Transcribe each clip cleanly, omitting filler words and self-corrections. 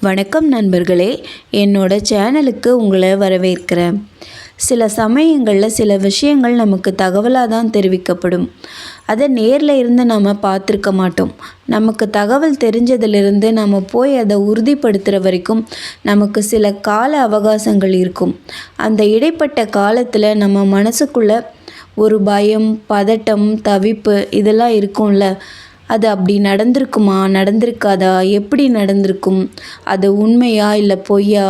வணக்கம் நண்பர்களே, என்னோட சேனலுக்கு உங்களை வரவேற்கிறேன். சில சமயங்களில் சில விஷயங்கள் நமக்கு தகவலாக தான் தெரிவிக்கப்படும். அதை நேரில் இருந்து நம்ம பார்த்துருக்க மாட்டோம். நமக்கு தகவல் தெரிஞ்சதிலிருந்து நம்ம போய் அதை உறுதிப்படுத்துகிற வரைக்கும் நமக்கு சில கால அவகாசங்கள் இருக்கும். அந்த இடைப்பட்ட காலத்தில் நம்ம மனசுக்குள்ளே ஒரு பயம், பதட்டம், தவிப்பு இதெல்லாம் இருக்கும்ல. அது அப்படி நடந்திருக்குமா, நடந்திருக்காதா, எப்படி நடந்திருக்கும், அது உண்மையா இல்லை பொய்யா,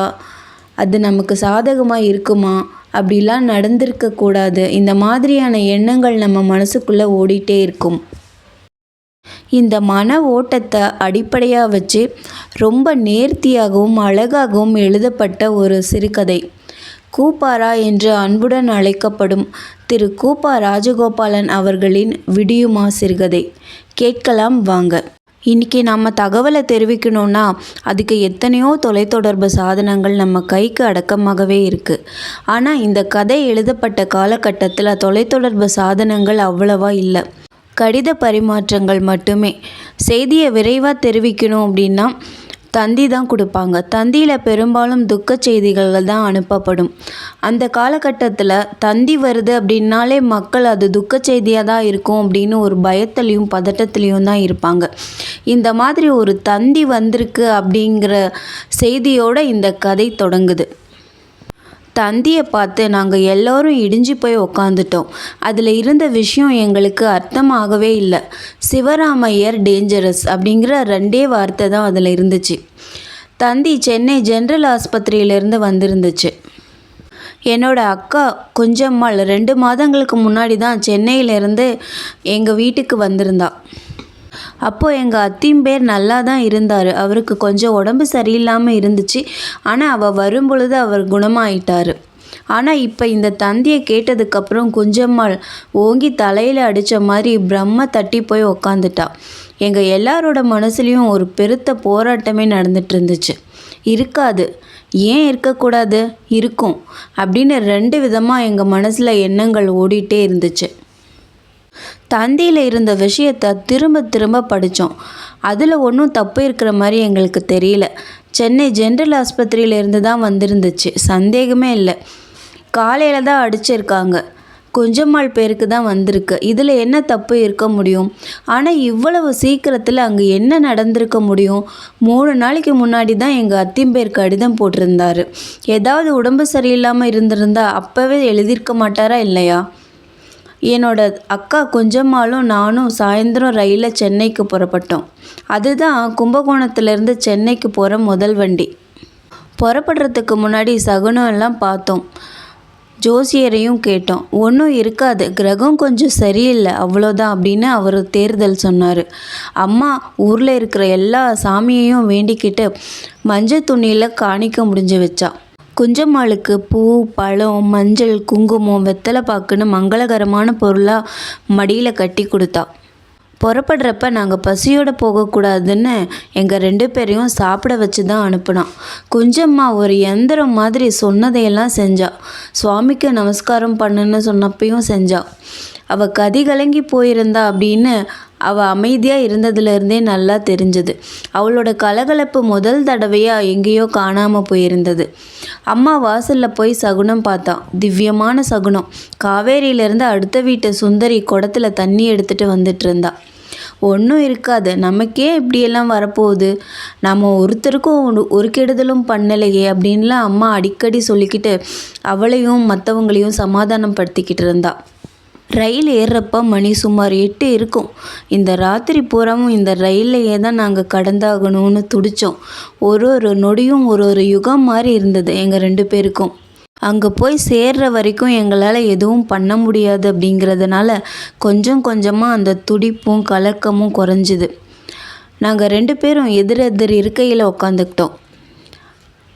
அது நமக்கு சாதகமாக இருக்குமா, அப்படிலாம் நடந்திருக்கக்கூடாது. இந்த மாதிரியான எண்ணங்கள் நம்ம மனசுக்குள்ளே ஓடிட்டே இருக்கும். இந்த மன ஓட்டத்தை அடிப்படையாக வச்சு ரொம்ப நேர்த்தியாகவும் அழகாகவும் எழுதப்பட்ட ஒரு சிறுகதை. கூப்பாரா என்று அன்புடன் அழைக்கப்படும் திரு கூப்பா ராஜகோபாலன் அவர்களின் விடியுமா சிறுகதை. கேட்கலாம் வாங்க. இன்றைக்கி நம்ம தகவலை தெரிவிக்கணும்னா அதுக்கு எத்தனையோ தொலைத்தொடர்பு சாதனங்கள் நம்ம கைக்கு அடக்கமாகவே இருக்குது. ஆனால் இந்த கதை எழுதப்பட்ட காலகட்டத்தில் தொலைத்தொடர்பு சாதனங்கள் அவ்வளவா இல்லை. கடித பரிமாற்றங்கள் மட்டுமே. செய்தியை விரைவாக தெரிவிக்கணும் அப்படின்னா தந்தி தான் கொடுப்பாங்க. தந்தியில் பெரும்பாலும் துக்க செய்திகள் தான் அனுப்பப்படும். அந்த காலகட்டத்தில் தந்தி வருது அப்படின்னாலே மக்கள் அது துக்க செய்தியாக தான் இருக்கும் அப்படின்னு ஒரு பயத்துலேயும் பதட்டத்துலேயும் தான் இருப்பாங்க. இந்த மாதிரி ஒரு தந்தி வந்திருக்கு அப்படிங்கிற செய்தியோடு இந்த கதை தொடங்குது. தந்தியை பார்த்து நாங்கள் எல்லோரும் இடிஞ்சு போய் உக்காந்துட்டோம். அதில் இருந்த விஷயம் எங்களுக்கு அர்த்தமாகவே இல்லை. சிவராமையர் டேஞ்சரஸ் அப்படிங்கிற 2 வார்த்தை தான் அதில் இருந்துச்சு. தந்தி சென்னை ஜென்ரல் ஆஸ்பத்திரியிலேருந்து வந்திருந்துச்சு. என்னோட அக்கா குஞ்சம்மாள் 2 மாதங்களுக்கு முன்னாடி தான் சென்னையிலேருந்து எங்கள் வீட்டுக்கு வந்திருந்தா. அப்போது எங்கள் அத்தியும் பேர் நல்லா தான் இருந்தார். அவருக்கு கொஞ்சம் உடம்பு சரியில்லாமல் இருந்துச்சு. ஆனால் அவள் வரும்பொழுது அவர் குணமாயிட்டார். ஆனால் இப்போ இந்த தந்தியை கேட்டதுக்கப்புறம் குஞ்சம்மாள் ஓங்கி தலையில் அடித்த மாதிரி பிரம்ம தட்டி போய் உக்காந்துட்டா. எங்கள் எல்லாரோட மனசுலேயும் ஒரு பெருத்த போராட்டமே நடந்துட்டு இருந்துச்சு. இருக்காது, ஏன் இருக்கக்கூடாது, இருக்கும் அப்படின்னு 2 விதமாக எங்கள் மனசில் எண்ணங்கள் ஓடிட்டே இருந்துச்சு. தந்தியில் இருந்த விஷயத்தை திரும்ப திரும்ப படித்தோம். அதில் ஒன்றும் தப்பு இருக்கிற மாதிரி எங்களுக்கு தெரியல. சென்னை ஜென்ரல் ஆஸ்பத்திரியிலேருந்து தான் வந்திருந்துச்சு, சந்தேகமே இல்லை. காலையில் தான் அடிச்சிருக்காங்க. குஞ்சம்மாள் பேருக்கு தான் வந்திருக்கு. இதில் என்ன தப்பு இருக்க முடியும்? ஆனால் இவ்வளவு சீக்கிரத்தில் அங்கே என்ன நடந்திருக்க முடியும்? 3 நாளைக்கு முன்னாடி தான் எங்கள் அத்தியும் பேர் கடிதம் போட்டிருந்தாரு. ஏதாவது உடம்பு சரியில்லாமல் இருந்திருந்தா அப்போவே எழுதியிருக்க மாட்டாரா இல்லையா? என்னோட அக்கா குஞ்சம்மாளும் நானும் சாயந்தரம் ரயிலில் சென்னைக்கு புறப்பட்டோம். அதுதான் கும்பகோணத்துலேருந்து சென்னைக்கு போகிற முதல் வண்டி. புறப்படுறதுக்கு முன்னாடி சகுனம் எல்லாம் பார்த்தோம். ஜோசியரையும் கேட்டோம். ஒன்றும் இருக்காது, கிரகம் கொஞ்சம் சரியில்லை அவ்வளோதான் அப்படின்னு அவர் தேர்தல் சொன்னார். அம்மா ஊரில் இருக்கிற எல்லா சாமியையும் வேண்டிக்கிட்டு மஞ்சள் துணியில் காணிக்க முடிஞ்சு வச்சா. குஞ்சம்மாளுக்கு பூ, பழம், மஞ்சள், குங்குமம், வெத்தலை பாக்குன்னு மங்களகரமான பொருளாக மடியில் கட்டி கொடுத்தா. புறப்படுறப்ப நாங்கள் பசியோடு போகக்கூடாதுன்னு எங்கள் 2 பேரையும் சாப்பிட வச்சு தான் அனுப்புனான். குஞ்சம்மா ஒரு எந்திரம் மாதிரி சொன்னதையெல்லாம் செஞ்சா. சுவாமிக்கு நமஸ்காரம் பண்ணுன்னு சொன்னப்பையும் செஞ்சா. அவள் கதி கலங்கி போயிருந்தா அப்படின்னு அவள் அமைதியாக இருந்ததுலேருந்தே நல்லா தெரிஞ்சது. அவளோட கலகலப்பு முதல் தடவையாக எங்கேயோ காணாமல் போயிருந்தது. அம்மா வாசலில் போய் சகுனம் பார்த்தான். திவ்யமான சகுனம். காவேரியிலேருந்து அடுத்த வீட்டு சுந்தரி குடத்தில் தண்ணி எடுத்துகிட்டு வந்துட்டு இருந்தா. ஒன்றும் இருக்காது, நமக்கே இப்படியெல்லாம் வரப்போகுது, நம்ம ஒருத்தருக்கும் ஒரு கெடுதலும் பண்ணலையே அப்படின்லாம் அம்மா அடிக்கடி சொல்லிக்கிட்டு அவளையும் மற்றவங்களையும் சமாதானம் படுத்திக்கிட்டு இருந்தா. ரயில் ஏறுறப்ப மணி சுமார் 8 இருக்கும். இந்த ராத்திரி பூராவும் இந்த ரயில்லையே தான் நாங்கள் கடந்தாகணும்னு துடித்தோம். ஒரு நொடியும் ஒரு யுகம் மாதிரி இருந்தது எங்கள் 2 பேருக்கும். அங்கே போய் சேர்ற வரைக்கும் எங்களால் எதுவும் பண்ண முடியாது அப்படிங்கிறதுனால கொஞ்சம் கொஞ்சமாக அந்த துடிப்பும் கலக்கமும் குறைஞ்சிது. நாங்கள் 2 பேரும் எதிரெதிர் இருக்கையில் உக்காந்துக்கிட்டோம்.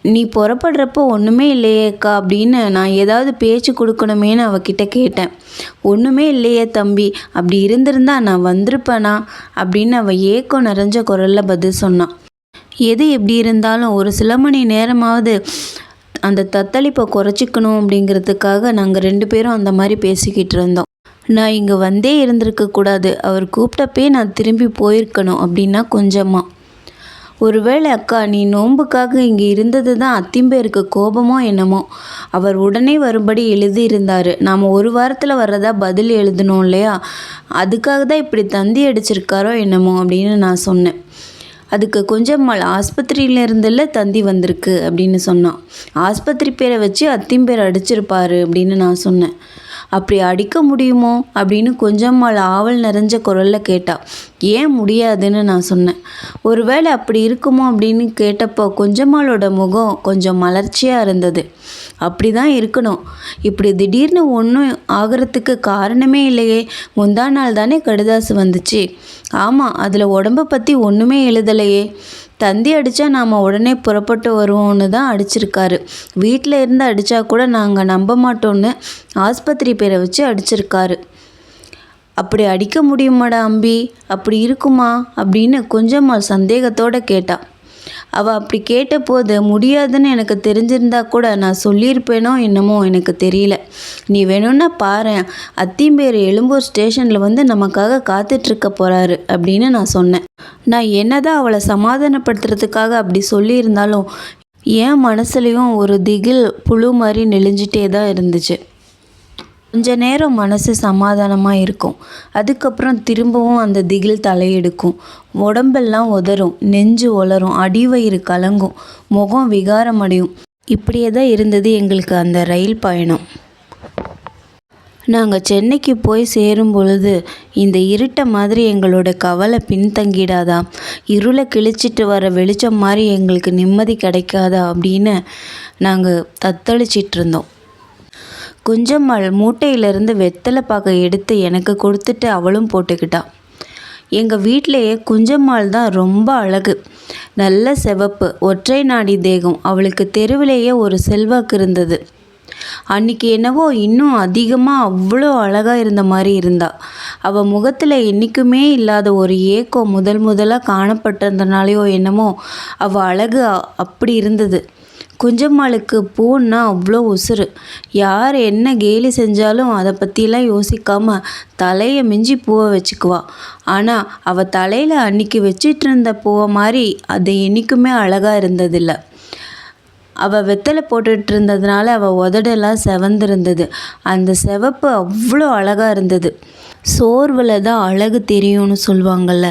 நீ புறப்படுறப்போ ஒன்றுமே இல்லையேக்கா அப்படின்னு நான் ஏதாவது பேச்சு கொடுக்கணுமேனு அவகிட்ட கேட்டேன். ஒன்றுமே இல்லையே தம்பி, அப்படி இருந்திருந்தா நான் வந்திருப்பேனா அப்படின்னு அவள் ஏக்கம் நிறைஞ்ச குரலில் பதில் சொன்னான். எது எப்படி இருந்தாலும் ஒரு சில மணி நேரமாவது அந்த தத்தளிப்பை குறைச்சிக்கணும் அப்படிங்கிறதுக்காக நாங்கள் 2 பேரும் அந்த மாதிரி பேசிக்கிட்டு இருந்தோம். நான் இங்கே வந்தே இருந்திருக்கக்கூடாது, அவர் கூப்பிட்டப்பே நான் திரும்பி போயிருக்கணும் அப்படின்னா கொஞ்சமாக. ஒருவேளை அக்கா நீ நோன்புக்காக இங்கே இருந்தது தான் அத்திம்பேருக்கு கோபமோ என்னமோ. அவர் உடனே வரும்படி எழுதியிருந்தார். நாம் ஒரு வாரத்தில் வர்றதா பதில் எழுதணும் இல்லையா, அதுக்காக தான் இப்படி தந்தி அடிச்சிருக்காரோ என்னமோ அப்படின்னு நான் சொன்னேன். அதுக்கு கொஞ்சம்மாள் ஆஸ்பத்திரியிலேருந்துல தந்தி வந்திருக்கு அப்படின்னு சொன்னான். ஆஸ்பத்திரி பேரை வச்சு அத்திம்பேர் அடிச்சிருப்பாரு அப்படின்னு நான் சொன்னேன். அப்படி அடிக்க முடியுமோ அப்படின்னு கொஞ்சம்மாள் ஆவல் நிறைஞ்ச குரலில் கேட்டா. ஏன் முடியாதுன்னு நான் சொன்னேன். ஒருவேளை அப்படி இருக்குமோ அப்படின்னு கேட்டப்போ கொஞ்சம்மாளோட முகம் கொஞ்சம் மலர்ச்சியாக இருந்தது. அப்படி தான் இருக்கணும். இப்படி திடீர்னு ஒன்றும் ஆகிறதுக்கு காரணமே இல்லையே. முந்தா நாள் தானே கடுதாசு வந்துச்சு. ஆமாம், அதில் உடம்பை பற்றி ஒன்றுமே எழுதலையே. தந்தி அடித்தா நாம் உடனே புறப்பட்டு வருவோன்னு தான் அடிச்சிருக்காரு. வீட்டில் இருந்து அடித்தா கூட நாங்கள் நம்ப மாட்டோன்னு ஆஸ்பத்திரி பேரை வச்சு அடிச்சிருக்காரு. அப்படி அடிக்க முடியுமாடா அம்பி? அப்படி இருக்குமா அப்படின்னு கொஞ்சம்மாள் சந்தேகத்தோடு கேட்டா. அவள் அப்படி கேட்டபோது முடியாதுன்னு எனக்கு தெரிஞ்சிருந்தா கூட நான் சொல்லியிருப்பேனோ என்னமோ எனக்கு தெரியல. நீ வேணும்னா பாரேன், அத்திம்பேர் எழும்பூர் ஸ்டேஷனில் வந்து நமக்காக காத்துட்ருக்க போகிறாரு அப்படின்னு நான் சொன்னேன். நான் என்னதான் அவளை சமாதானப்படுத்துறதுக்காக அப்படி சொல்லியிருந்தாலும் என் மனசுலேயும் ஒரு திகில் புழு மாதிரி நெளிஞ்சிட்டே தான் இருந்துச்சு. கொஞ்ச நேரம் மனசு சமாதானமாக இருக்கும். அதுக்கப்புறம் திரும்பவும் அந்த திகில் தலையெடுக்கும். உடம்பெல்லாம் உதறும், நெஞ்சு உலரும், அடிவயிறு கலங்கும், முகம் விகாரம் அடையும். இப்படியே தான் இருந்தது எங்களுக்கு அந்த ரயில் பயணம். நாங்கள் சென்னைக்கு போய் சேரும் பொழுது இந்த இருட்டை மாதிரி எங்களோட கவலை பின்தங்கிடாதா, இருளை கிழிச்சிட்டு வர வெளிச்சம் மாதிரி எங்களுக்கு நிம்மதி கிடைக்காதா அப்படின்னு நாங்கள் தத்தளிச்சிட்டு இருந்தோம். குஞ்சம்மாள் மூட்டையிலேருந்து வெத்தலை பாக்கை எடுத்து எனக்கு கொடுத்துட்டு அவளும் போட்டுக்கிட்டா. எங்கள் வீட்டிலையே குஞ்சம்மாள் தான் ரொம்ப அழகு. நல்ல சிவப்பு, ஒற்றை நாடி தேகம். அவளுக்கு தெருவிலேயே ஒரு செல்வாக்கு இருந்தது. அன்றைக்கி என்னவோ இன்னும் அதிகமாக அவ்வளோ அழகாக இருந்த மாதிரி இருந்தா. அவள் முகத்தில் என்றைக்குமே இல்லாத ஒரு ஏக்கம் முதலாக காணப்பட்டதுனாலையோ என்னமோ அவள் அழகு அப்படி இருந்தது. குஞ்சம்மாளுக்கு பூன்னா அவ்வளோ உசுறு. யார் என்ன கேலி செஞ்சாலும் அதை பற்றிலாம் யோசிக்காமல் தலையை மிஞ்சி பூவை வச்சுக்குவா. ஆனால் அவள் தலையில் அன்றைக்கி வச்சிட்டு இருந்த பூவை மாதிரி அது என்றைக்குமே அழகாக இருந்ததில்லை. அவள் வெத்தலை போட்டுட்டு இருந்ததுனால அவள் உதடெல்லாம் செவந்திருந்தது. அந்த சிவப்பு அவ்வளோ அழகாக இருந்தது. சோர்வில் தான் அழகு தெரியும்னு சொல்லுவாங்கள்ல,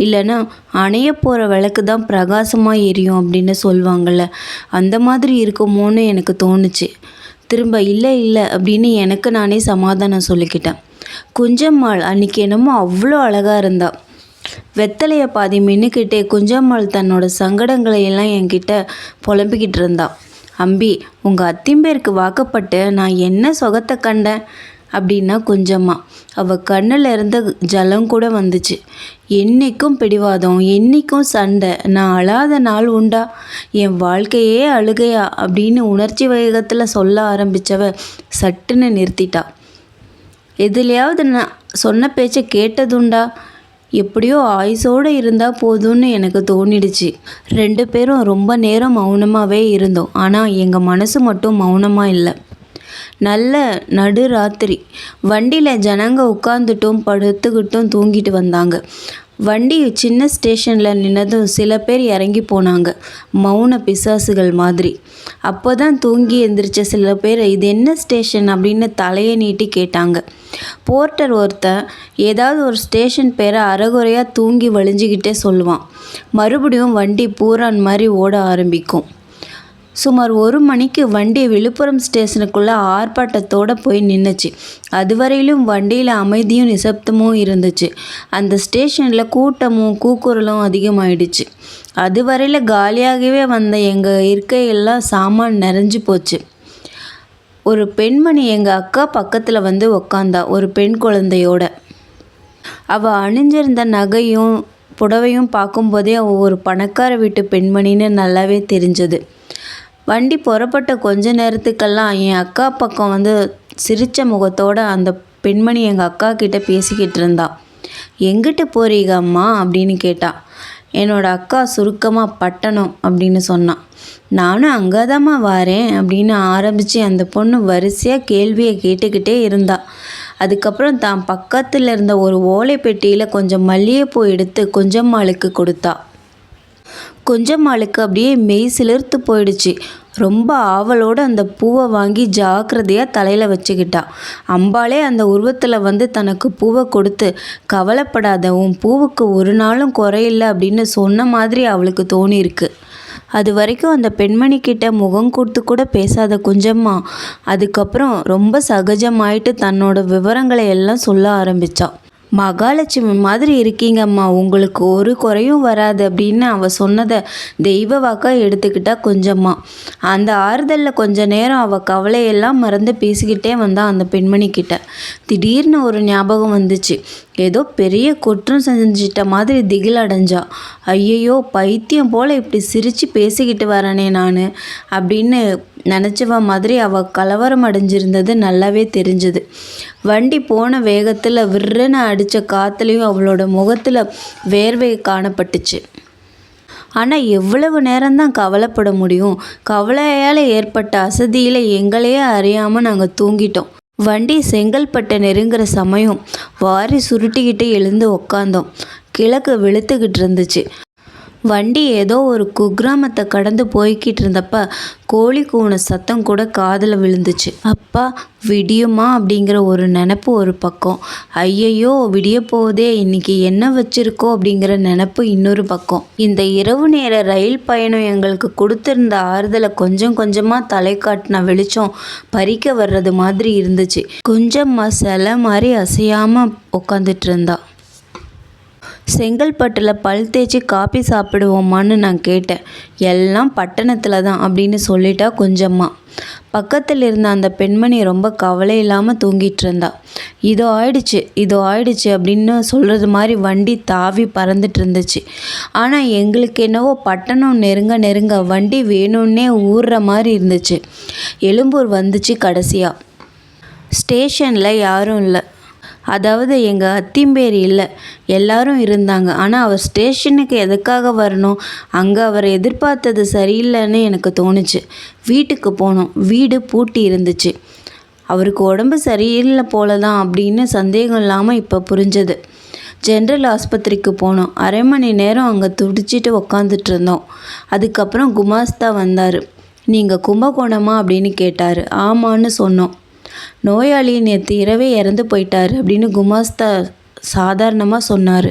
இல்லைன்னா அணைய போகிற விளக்கு தான் பிரகாசமாக எரியும் அப்படின்னு சொல்லுவாங்கள்ல, அந்த மாதிரி இருக்குமோன்னு எனக்கு தோணுச்சு. திரும்ப இல்லை அப்படின்னு எனக்கு நானே சமாதானம் சொல்லிக்கிட்டேன். குஞ்சம்மாள் அன்றைக்கி என்னமோ அவ்வளோ அழகாக இருந்தா. வெத்தலையை பாதி மின்னுக்கிட்டே குஞ்சம்மாள் தன்னோட சங்கடங்களை எல்லாம் என்கிட்ட புலம்பிக்கிட்டு இருந்தா. அம்பி, உங்கள் அத்திம்பேருக்கு வாக்கப்பட்டு நான் என்ன சுகத்தை கண்டேன் அப்படின்னா குஞ்சம்மா. அவள் கண்ணில் இருந்த ஜலம் கூட வந்துச்சு. என்றைக்கும் பிடிவாதம், என்றைக்கும் சண்டை, நான் அழாத நாள் உண்டா, என் வாழ்க்கையே அழுகையா அப்படின்னு உணர்ச்சி வேகத்தில் சொல்ல ஆரம்பித்தவ சட்டுன்னு நிறுத்திட்டா. எதுலையாவது நான் சொன்ன பேச்சை கேட்டதுண்டா? எப்படியோ ஆயுசோடு இருந்தால் போதும்னு எனக்கு தோணிடுச்சு. 2 பேரும் ரொம்ப நேரம் மௌனமாகவே இருந்தோம். ஆனால் எங்கள் மனசு மட்டும் மௌனமாக இல்லை. நல்ல நடு ராத்திரி. வண்டியில் ஜனங்க உட்காந்துட்டும் படுத்துக்கிட்டும் தூங்கிட்டு வந்தாங்க. வண்டி சின்ன ஸ்டேஷனில் நின்னதும் சில பேர் இறங்கி போனாங்க, மௌன பிசாசுகள் மாதிரி. அப்போ தான் தூங்கி எந்திரிச்ச சில பேர் இது என்ன ஸ்டேஷன் அப்படின்னு தலையை நீட்டி கேட்டாங்க. போர்ட்டர் ஒருத்தன் ஏதாவது ஒரு ஸ்டேஷன் பேரை அரைகுறையாக தூங்கி வழிஞ்சிக்கிட்டே சொல்லுவான். மறுபடியும் வண்டி பூரான் மாதிரி ஓட ஆரம்பிக்கும். சுமார் 1 மணிக்கு வண்டி விழுப்புரம் ஸ்டேஷனுக்குள்ளே ஆர்ப்பாட்டத்தோடு போய் நின்றுச்சு. அதுவரையிலும் வண்டியில் அமைதியும் நிசப்தமும் இருந்துச்சு. அந்த ஸ்டேஷனில் கூட்டமும் கூக்குரலும் அதிகமாயிடுச்சு. அதுவரையில் காலியாகவே வந்த எங்கள் இருக்கையெல்லாம் சாமான் நிறைஞ்சு போச்சு. ஒரு பெண்மணி எங்கள் அக்கா பக்கத்தில் வந்து உக்காந்தா, ஒரு பெண் குழந்தையோட. அவள் அணிஞ்சிருந்த நகையும் புடவையும் பார்க்கும்போதே அவள் ஒரு பணக்கார வீட்டு பெண்மணின்னு நல்லாவே தெரிஞ்சது. வண்டி புறப்பட்ட கொஞ்ச நேரத்துக்கெல்லாம் என் அக்கா பக்கம் வந்து சிரித்த முகத்தோடு அந்த பெண்மணி எங்கள் அக்கா கிட்டே பேசிக்கிட்டு இருந்தா. எங்கிட்டு போறீங்க அம்மா அப்படின்னு கேட்டா. என்னோடய அக்கா சுருக்கமாக பட்டணம் அப்படின்னு சொன்னான். நானும் அங்கே தாம்மா வாரேன் அப்படின்னு ஆரம்பித்து அந்த பொண்ணு வரிசையாக கேள்வியை கேட்டுக்கிட்டே இருந்தா. அதுக்கப்புறம் தான் பக்கத்தில் இருந்த ஒரு ஓலை பெட்டியில் கொஞ்சம் மல்லிகைப்பூ எடுத்து குஞ்சம்மாளுக்கு கொடுத்தா. குஞ்சம்மாளுக்கு அப்படியே மெய் சிலிர்த்து போயிடுச்சு. ரொம்ப ஆவலோடு அந்த பூவை வாங்கி ஜாக்கிரதையாக தலையில் வச்சுக்கிட்டா. அம்பாளே அந்த உருவத்தில் வந்து தனக்கு பூவை கொடுத்து, கவலைப்படாத, உன் பூவுக்கு ஒரு நாளும் குறையில்லை அப்படின்னு சொன்ன மாதிரி அவளுக்கு தோணியிருக்கு. அது வரைக்கும் அந்த பெண்மணிக்கிட்ட முகம் கொடுத்து கூட பேசாத குஞ்சம்மா அதுக்கப்புறம் ரொம்ப சகஜமாயிட்டு தன்னோட விவரங்களை எல்லாம் சொல்ல ஆரம்பித்தா. மகாலட்சுமி மாதிரி இருக்கீங்கம்மா, உங்களுக்கு ஒரு குறையும் வராது அப்படின்னு அவள் சொன்னதை தெய்வ வாக்காக எடுத்துக்கிட்டா கொஞ்சம்மா. அந்த ஆறுதலில் கொஞ்ச நேரம் அவள் கவலையெல்லாம் மறந்து பேசிக்கிட்டே வந்தான் அந்த பெண்மணிக்கிட்ட. திடீர்னு ஒரு ஞாபகம் வந்துச்சு. ஏதோ பெரிய குற்றம் செஞ்சிட்ட மாதிரி திகில் அடைஞ்சா. ஐயையோ, பைத்தியம் போல் இப்படி சிரித்து பேசிக்கிட்டு வரனே நான் அப்படின்னு நினச்சவ மாதிரி அவள் கலவரம் அடைஞ்சிருந்தது நல்லாவே தெரிஞ்சுது. வண்டி போன வேகத்தில் விற்றுன்னு அடித்த காற்றுலையும் அவளோட முகத்தில் வேர்வை காணப்பட்டுச்சு. ஆனால் எவ்வளவு நேரம்தான் கவலைப்பட முடியும்? கவலையால் ஏற்பட்ட அசதியில் எங்களையே அறியாமல் நாங்கள் தூங்கிட்டோம். வண்டி செங்கல்பட்டை நெருங்குற சமயம் வாரி சுருட்டிக்கிட்டு எழுந்து உக்காந்தோம். கிழக்கு வெளுத்துக்கிட்டு இருந்துச்சு. வண்டி ஏதோ ஒரு குக்கிராமத்தை கடந்து போய்கிட்டு இருந்தப்ப கோழி கூன சத்தம் கூட காதில் விழுந்துச்சு. அப்பா விடியுமா அப்படிங்கிற ஒரு நினப்பு ஒரு பக்கம், ஐயையோ விடிய போதே இன்னைக்கு என்ன வச்சிருக்கோ அப்படிங்கிற நினப்பு இன்னொரு பக்கம். இந்த இரவு நேர ரயில் பயணம் எங்களுக்கு கொடுத்திருந்த ஆறுதலை கொஞ்சம் கொஞ்சமாக தலை காட்டின வெளிச்சம் பறிக்க வர்றது மாதிரி இருந்துச்சு. கொஞ்சமாக சிலை மாதிரி அசையாமல் உட்காந்துட்டு இருந்தா. செங்கல்பட்டில் பல் தேய்ச்சி காப்பி சாப்பிடுவோமான்னு நான் கேட்டேன். எல்லாம் பட்டணத்தில் தான் அப்படின்னு சொல்லிட்டா கொஞ்சம்மா. பக்கத்தில் இருந்த அந்த பெண்மணி ரொம்ப கவலை இல்லாமல் தூங்கிட்டு இருந்தா. இதோ ஆயிடுச்சு அப்படின்னு சொல்கிறது மாதிரி வண்டி தாவி பறந்துட்டு இருந்துச்சு. ஆனால் எங்களுக்கு என்னவோ பட்டணம் நெருங்க வண்டி வேணும்னே ஊறுற மாதிரி இருந்துச்சு. எழும்பூர் வந்துச்சு கடைசியாக. ஸ்டேஷனில் யாரும் இல்லை. அதாவது எங்கள் அத்திம்பேர் இல்லை, எல்லாரும் இருந்தாங்க. ஆனால் அவர் ஸ்டேஷனுக்கு எதுக்காக வரணும்? அங்கே அவர் எதிர்பார்த்தது சரியில்லைன்னு எனக்கு தோணுச்சு. வீட்டுக்கு போனோம். வீடு பூட்டி இருந்துச்சு. அவருக்கு உடம்பு சரியில்லை போல தான் அப்படின்னு சந்தேகம் இல்லாமல் இப்போ புரிஞ்சது. ஜென்ரல் ஆஸ்பத்திரிக்கு போனோம். அரை மணி நேரம் அங்கே துடிச்சிட்டு உக்காந்துட்டு இருந்தோம். அதுக்கப்புறம் குமாஸ்தா வந்தார். நீங்கள் கும்பகோணமா அப்படின்னு கேட்டார். ஆமான்னு சொன்னோம். நோயாளி நேற்று இரவே இறந்து போயிட்டார் அப்படின்னு குமாஸ்தா சாதாரணமாக சொன்னார்.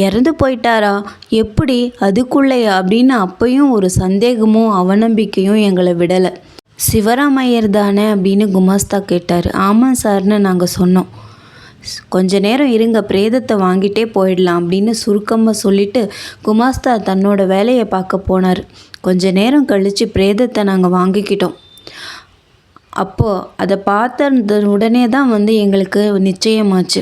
இறந்து போயிட்டாரா? எப்படி, அதுக்குள்ளையா அப்படின்னு அப்பையும் ஒரு சந்தேகமும் அவநம்பிக்கையும் எங்களை விடலை. சிவராமையர் தானே அப்படின்னு குமாஸ்தா கேட்டார். ஆமாம் சார்னு நாங்கள் சொன்னோம். கொஞ்ச நேரம் இருங்க, பிரேதத்தை வாங்கிட்டே போயிடலாம் அப்படின்னு சுருக்கமாக சொல்லிவிட்டு குமாஸ்தா தன்னோட வேலையை பார்க்க போனார். கொஞ்ச நேரம் கழித்து பிரேதத்தை நாங்கள் வாங்கிக்கிட்டோம். அப்போது அதை பார்த்த உடனே தான் எங்களுக்கு நிச்சயமாச்சு.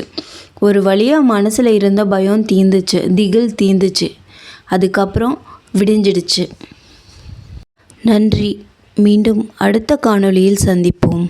ஒரு வழியாக மனசில் இருந்த பயம் தீந்துச்சு, திகில் தீந்துச்சு. அதுக்கப்புறம் விடிஞ்சிடுச்சு. நன்றி. மீண்டும் அடுத்த காணொளியில் சந்திப்போம்.